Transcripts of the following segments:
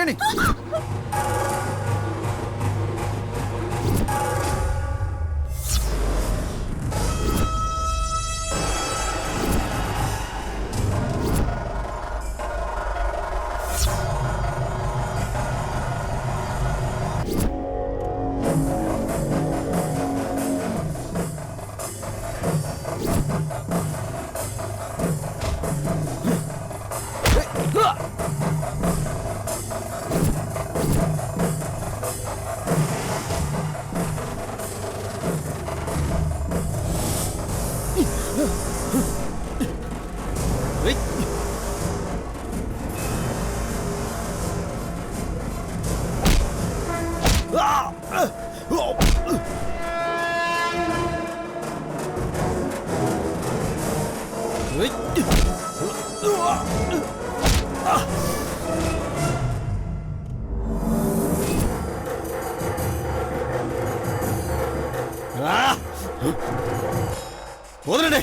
కళ్యాణి వదలండి.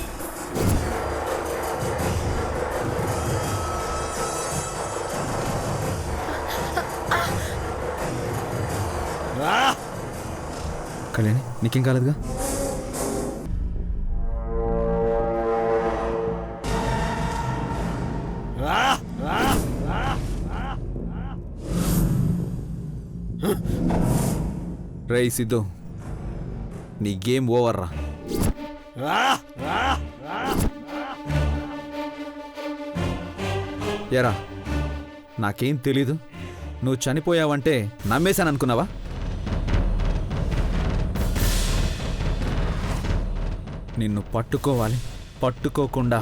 కళ్యాణి నీకేం కాలేదుగా? రేయ్ సిద్ధు, నీ గేమ్ ఓవర్ రా. ఎరా నాకేం తెలీదు, నువ్వు చనిపోయావంటే నమ్మేశాను అనుకున్నావా? నిన్ను పట్టుకోవాలి, పట్టుకోకుండా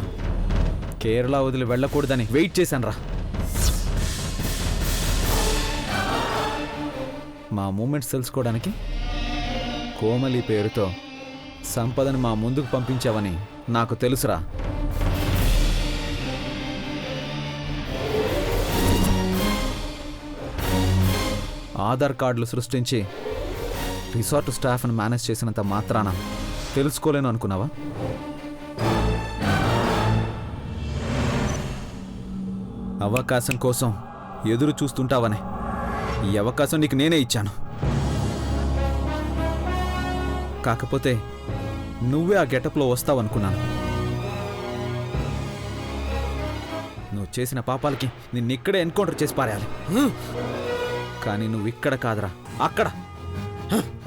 కేరళ వదిలి వెళ్ళకూడదని వెయిట్ చేశాను రా. మా మూమెంట్స్ తెలుసుకోవడానికి కోమలి పేరుతో సంపదని మా ముందుకు పంపించావని నాకు తెలుసురా. ఆధార్ కార్డులు సృష్టించి రిసార్ట్ స్టాఫ్ను మేనేజ్ చేసినంత మాత్రాన తెలుసుకోలేను అనుకున్నావా? అవకాశం కోసం ఎదురు చూస్తుంటావనే ఈ అవకాశం నీకు నేనే ఇచ్చాను. కాకపోతే నువ్వే ఆ గెటప్లో వస్తావనుకున్నాను. నువ్వు చేసిన పాపాలకి నిన్నిక్కడే ఎన్కౌంటర్ చేసి పారేయాలి. కానీ నువ్వు ఇక్కడ కాదురా,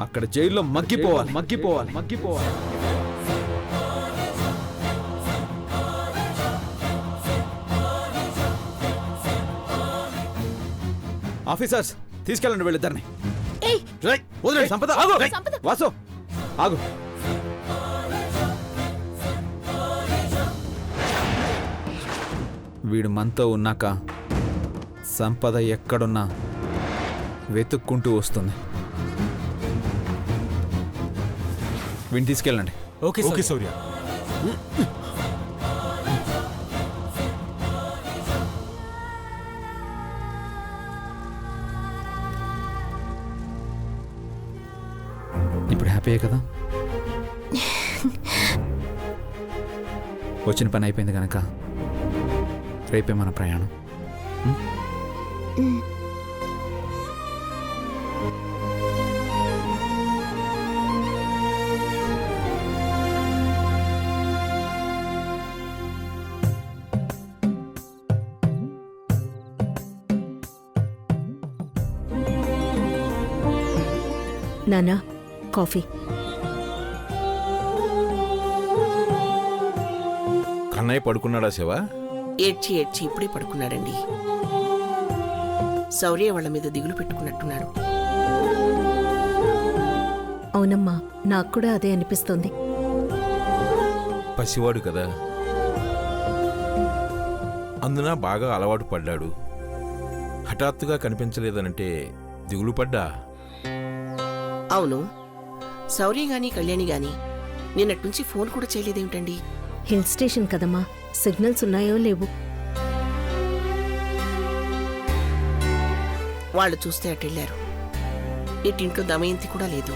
అక్కడ జైల్లో మగ్గిపోవాలి. ఆఫీసర్స్ తీసుకెళ్ళండి వీళ్ళిద్దరిని. వదిలేండి. సంపద వాసు ఆగు. వీడు మనతో ఉన్నాక సంపద ఎక్కడున్నా వెతుక్కుంటూ వస్తుంది. వీడిని తీసుకెళ్ళండి. ఓకే సూర్య. ఇప్పుడు హ్యాపీయే కదా? వచ్చిన పని అయిపోయింది కనుక రేపే మన ప్రయాణం. నానా కాఫీ. కన్నయ్య పడుకున్నాడా శివ? ఏడ్చి ఇప్పుడే పడుకున్నాడండి. శౌర్య వాళ్ళ మీద దిగులు పెట్టుకున్నట్టున్నాడు. అవునమ్మా, నాకు కూడా అదే అనిపిస్తుంది. పసివాడు కదా, అందున బాగా అలవాటు పడ్డాడు. హఠాత్తుగా కనిపించలేదనంటే దిగులు పడ్డా. అవును, శౌర్య గాని కళ్యాణి గాని నిన్నట్నుంచి ఫోన్ కూడా చేయలేదేమిటండి? హిల్ స్టేషన్ కదమ్మా, సిగ్నల్స్ ఉన్నాయో లేవు. వాళ్ళు చూస్తే అటెళ్లారు. ఇటింట్లో దమయంతి కూడా లేదు.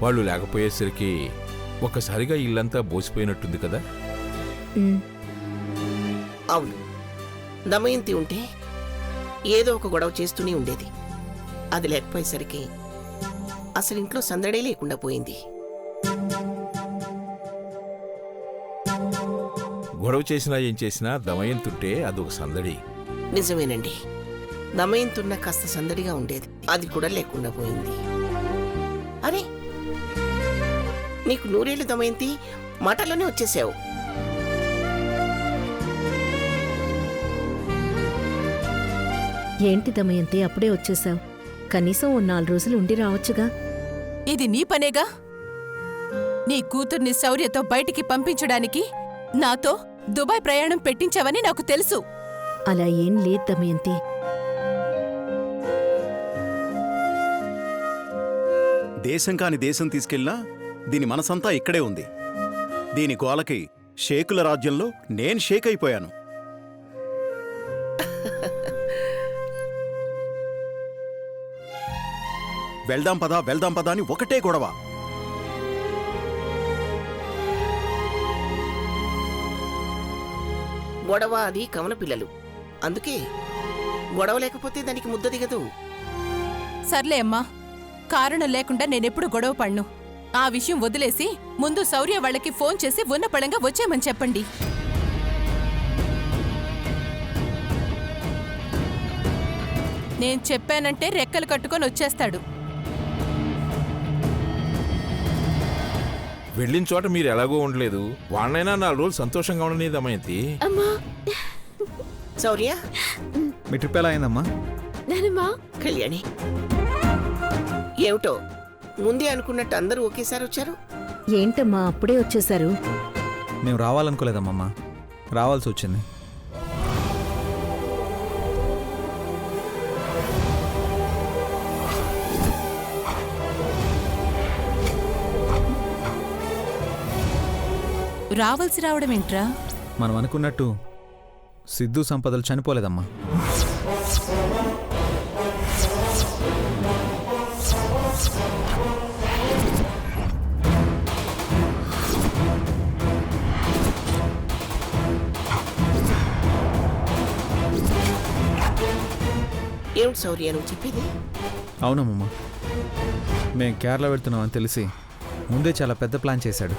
వాళ్ళు లేకపోయేసరికి ఒక్కసారిగా ఇల్లంతా బోసిపోయినట్టుంది కదా. అవును, దమయంతి ఉంటే ఏదో ఒక గొడవ చేస్తూనే ఉండేది. అది లేకపోయేసరికి అసలు ఇంట్లో సందడే లేకుండా పోయింది. గొడవ చేసినా ఏం చేసినా దమయంతుంటే అదొక సందడి. నిజమేనండి, దమయంతున్న కాస్త సందడిగా ఉండేది. అది కూడా లేకుండా పోయింది. అరే, నీకు 100 ఏళ్ళు దమయంతి, మాటల్లోనే వచ్చేసావు. ఏంటి దమయంతి అప్పుడే వచ్చేసావు? కనీసం ఓ 4 రోజులు ఉండి రావచ్చుగా. ఇది నీ పనేగా? నీ కూతుర్ని శౌర్యతో బయటికి పంపించడానికి నాతో దుబాయ్ ప్రయాణం పెట్టించావని నాకు తెలుసు. అలా ఏం లేదు దమయంతి. దేశం కాని దేశం తీసుకెళ్ళినా దీని మనసంతా ఇక్కడే ఉంది. దీని గోలకి షేకుల రాజ్యంలో నేను షేక్ అయిపోయాను. వెళ్దాం పదా అని ఒకటే గొడవ. గొడవ అది కవన పిల్లలు, అందుకే గొడవ లేకపోతే దానికి ముద్ద దిగదు. సర్లే అమ్మా, కారణం లేకుండా నేనెప్పుడు గొడవ పడ్ను. ఆ విషయం వదిలేసి ముందు శౌర్య వాళ్ళకి ఫోన్ చేసి ఉన్న పళంగా వచ్చేయమని చెప్పండి. నేను చెప్పానంటే రెక్కలు కట్టుకొని వచ్చేస్తాడు. వెళ్ళిన చోట మీరు ఎలాగో ఉండలేదు, వాళ్ళైనా 4 రోజులు సంతోషంగా ఉండని దమయంతి. శౌర్య, మీ ట్రిప్ ఎలా అయిందమ్మా? కళ్యాణి, ఏమిటో ముందే అనుకున్నట్టు అందరూ ఒకేసారి వచ్చారు. ఏంటమ్మా అప్పుడే వచ్చేశారు? మేము రావాలనుకోలేదమ్మా, రావాల్సి వచ్చింది. రావాల్సి రావడం ఏంట్రా? మనం అనుకున్నట్టు సిద్ధు సంపదలు చనిపోలేదమ్మా. ఏమిటి శౌర్య నువ్వు చెప్పేది? అవునమ్మా, మేం కేరళ వెళ్తున్నామని తెలిసి ముందే చాలా పెద్ద ప్లాన్ చేశాడు.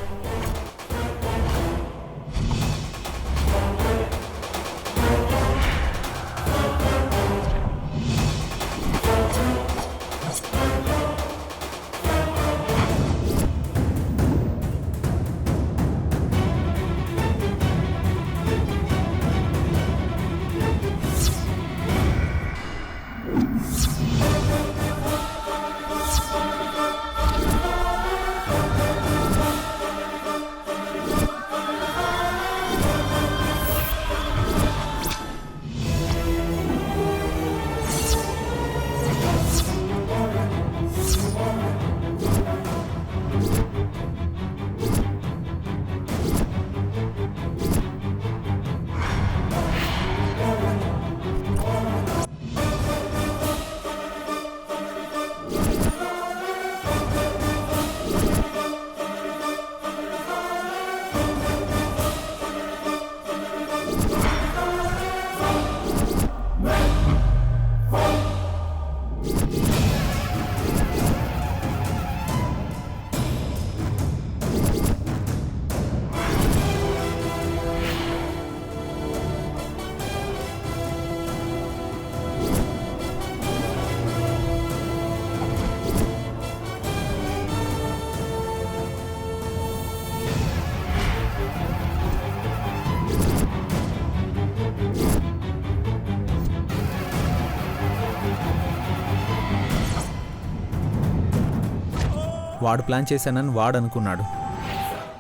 వాడు ప్లాన్ చేశానని వాడు అనుకున్నాడు.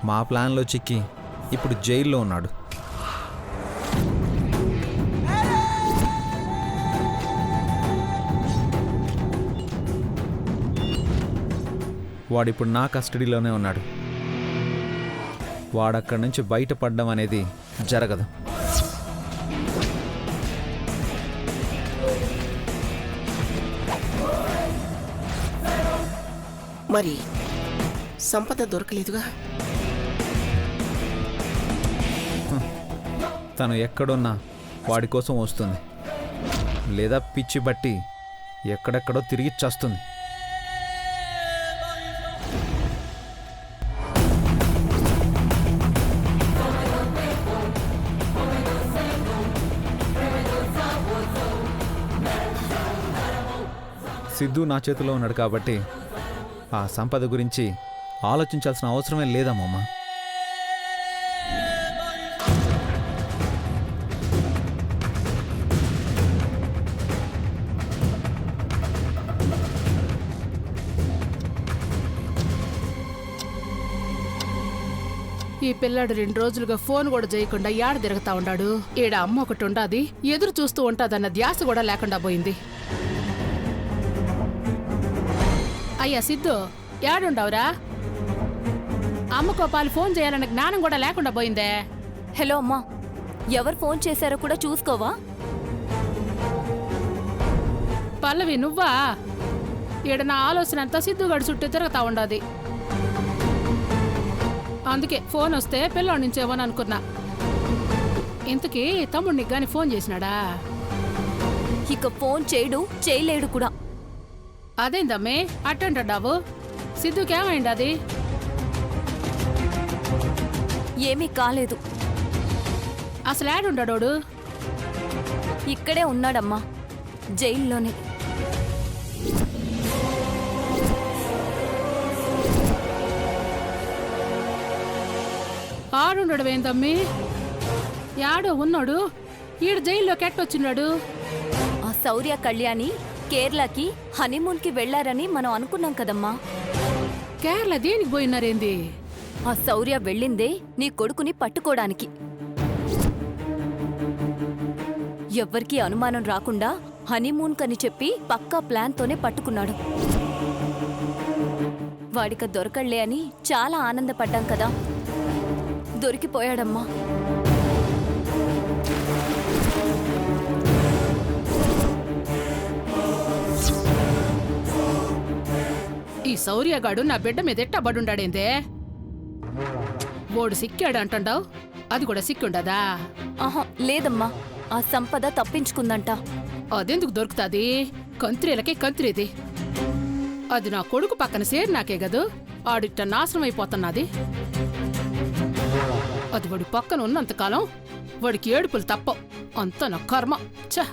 మా ప్లాన్లో చిక్కి ఇప్పుడు జైల్లో ఉన్నాడు. వాడిప్పుడు నా కస్టడీలోనే ఉన్నాడు. వాడక్కడి నుంచి బయటపడడం అనేది జరగదు. మరి సంపద దొరకలేదుగా? తను ఎక్కడున్నా వాడి కోసం వస్తుంది. లేదా పిచ్చి బట్టి ఎక్కడెక్కడో తిరిగి చస్తుంది. సిద్ధు నా చేతిలో ఉన్నాడు కాబట్టి ఆ సంపద గురించి ఆలోచించాల్సిన అవసరమే లేదమ్మమ్మ. ఈ పిల్లాడు 2 రోజులుగా ఫోన్ కూడా చేయకుండా యాడ తిరుగుతా ఉండాడు. ఈడ అమ్మ ఒకటి ఉండాది, ఎదురు చూస్తూ ఉంటాదన్న ధ్యాస కూడా లేకుండా పోయింది. అయ్యా సిద్ధు, యాడుండవురా? అమ్మకో పాలు ఫోన్ చేయాలన్న జ్ఞానం కూడా లేకుండా పోయిందే. హలో అమ్మా, ఎవరు ఫోన్ చేశారో కూడా చూసుకోవా? పల్లవి నువ్వా? ఈడ నా ఆలోచన అంతా సిద్ధుగాడు చుట్టూ తిరుగుతా ఉండాది. అందుకే ఫోన్ వస్తే పిల్లోడి నుంచేమని అనుకున్నా. ఇంతకీ తమ్ముడిని గాని ఫోన్ చేసినాడా? ఇక ఫోన్ చేయలేడు కూడా. అదేందమ్మే అట్టంటావు? సిద్ధుకేమైంది? అది ఏమీ కాలేదు. అసలు ఏడుండాడోడు? ఇక్కడే ఉన్నాడమ్మా, జైల్లోనే. ఆడుండడు ఏందమ్మి? యాడో ఉన్నాడు, ఈడు జైల్లో కెట్టొచ్చినాడు. ఆ శౌర్య కళ్యాణి కేరళకి హనీమూన్కి వెళ్లారని మనం అనుకున్నాం కదమ్మా. కేరళ దేనికి పోయినారేంది? ఆ శౌర్య వెళ్ళిందే నీ కొడుకుని పట్టుకోడానికి. ఎవ్వరికీ అనుమానం రాకుండా హనీమూన్ కని చెప్పి పక్కా ప్లాన్తోనే పట్టుకున్నాడు. వాడిక దొరకళ్లే అని చాలా ఆనందపడ్డాం కదా, దొరికిపోయాడమ్మా. ఈ శౌర్యగాడు నా బిడ్డ మీద ఎట్టబడుండాడేందే? ఓడు సిక్కాడు అంటావు, అది కూడా సిక్కుండదా? ఆహా లేదమ్మా, ఆ సంపద తప్పించుకుందంట. అదెందుకు దొరుకుతాది? కంత్రీలకే కంత్రీది. అది నా కొడుకు పక్కన సేరు నాకే గదు, ఆడిట్ట నాశనం అయిపోతున్నది. అది వాడి పక్కన ఉన్నంతకాలం వాడికి ఏడుపులు తప్పవు. అంత నా కర్మ. ఛ!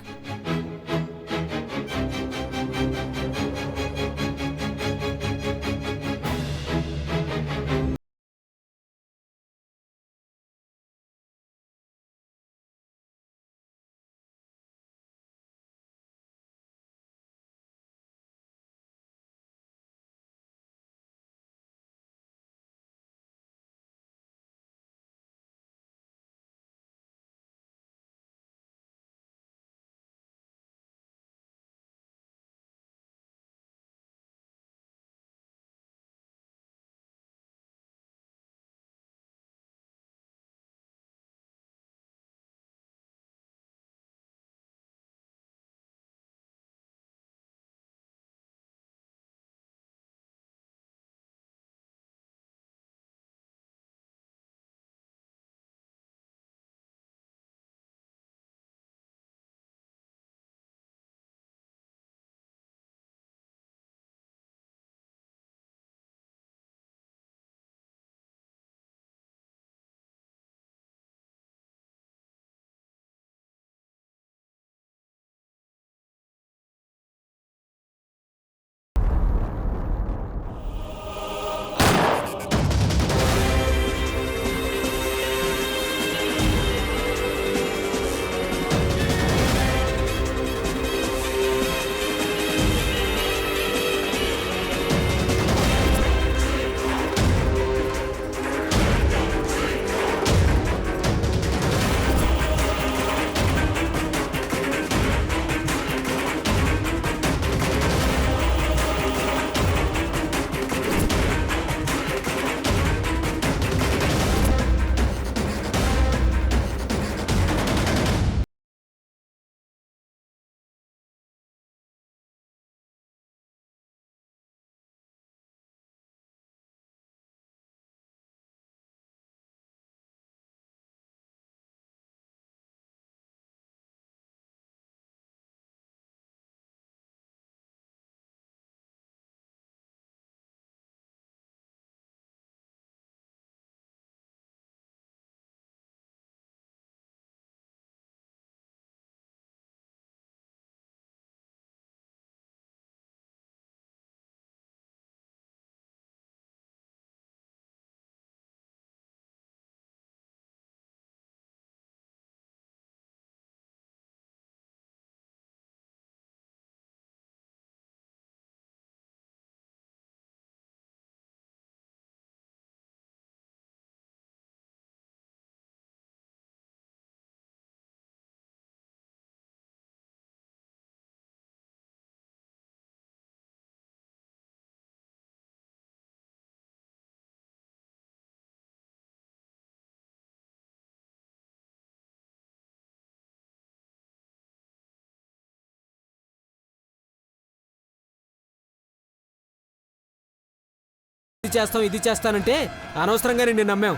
ఇది చేస్తాం ఇది చేస్తానంటే అనవసరంగా నిన్ను నమ్మాం.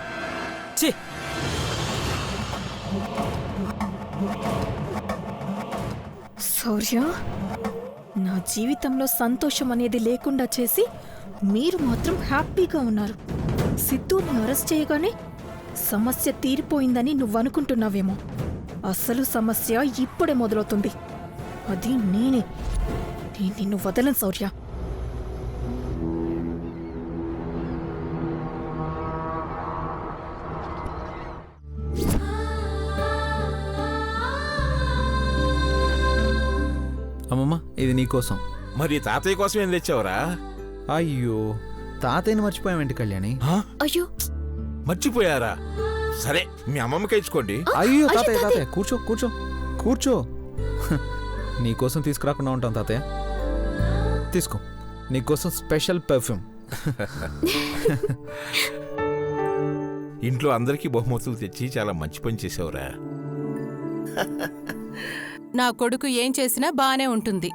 ఛీ! శౌర్య, నా జీవితంలో సంతోషం అనేది లేకుండా చేసి మీరు మాత్రం హ్యాపీగా ఉన్నారు. సిద్ధుని అరెస్ట్ చేయగానే సమస్య తీరిపోయిందని నువ్వనుకుంటున్నావేమో. అసలు సమస్య ఇప్పుడే మొదలవుతుంది. అది నేను నిన్ను వదలను శౌర్య. అమ్మమ్మ, ఇది నీకోసం. మరి తాతయ్య కోసం ఏం తెచ్చావురా? అయ్యో, తాతయ్యని మర్చిపోయావేంటి కళ్యాణి? అయ్యో మర్చిపోయారా? సరే, మీ అమ్మమ్మకి ఇచ్చుకోండి. అయ్యో తాతయ్య, తాతయ్య కూర్చో కూర్చో కూర్చో. నీకోసం తీసుకురాకుండా ఉంటాం తాతయ్య. తీసుకో, నీకోసం స్పెషల్ పెర్ఫ్యూమ్. ఇంట్లో అందరికీ బహుమతులు తెచ్చి చాలా మంచి పని చేసావురా. నా కొడుకు ఏం చేసినా బానే ఉంటుంది.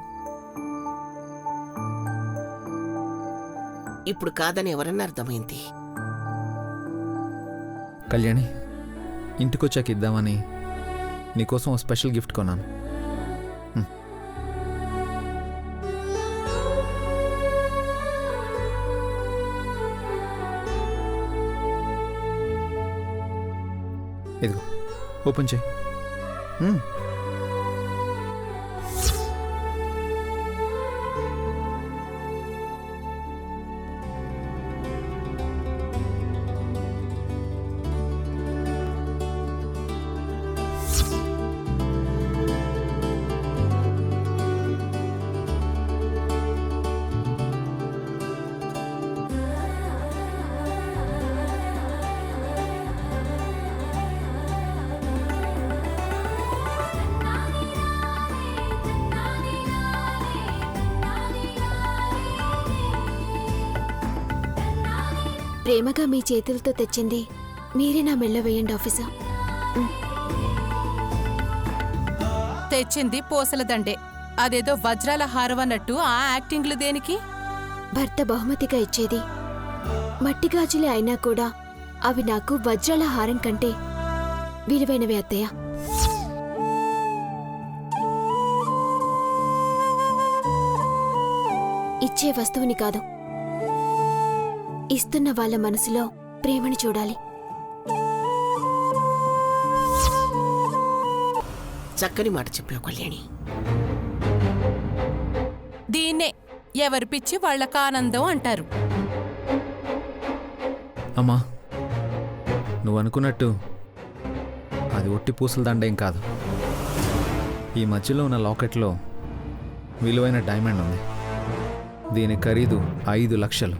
ఇప్పుడు కాదని ఎవరన్నా అర్థమైంది. కళ్యాణి, ఇంటికొచ్చాక ఇద్దామని నీకోసం ఓ స్పెషల్ గిఫ్ట్ కొన్నాను. ఇదిగో, ఓపెన్ చేయి. ప్రేమగా మీ చేతులతో తెచ్చింది మీరే నా మెళ్ళ వేయండి ఆఫీసర్. తెచ్చింది పూసల దండే. అదేదో వజ్రాల హారం అన్నట్టు ఆ యాక్టింగ్లు దేనికి? భర్త బహుమతిగా ఇచ్చేది మట్టి గాజులే అయినా కూడా అవి నాకు వజ్రాల హారం కంటే విలువైనవే అత్తయ్య. ఇచ్చే వస్తువుని కాదు, ఇస్తున్న వాళ్ళ మనసులో ప్రేమని చూడాలి. చక్కని మాట చెప్పావు కళ్యాణి. దీన్నే ఎవరి పిచ్చి వాళ్ళకి ఆనందం అంటారు. అమ్మా, నువ్వు అనుకున్నట్టు అది ఒట్టి పూసల దండేం కాదు. ఈ మధ్యలో ఉన్న లాకెట్లో విలువైన డైమండ్ ఉంది. దీని ఖరీదు 5 లక్షలు.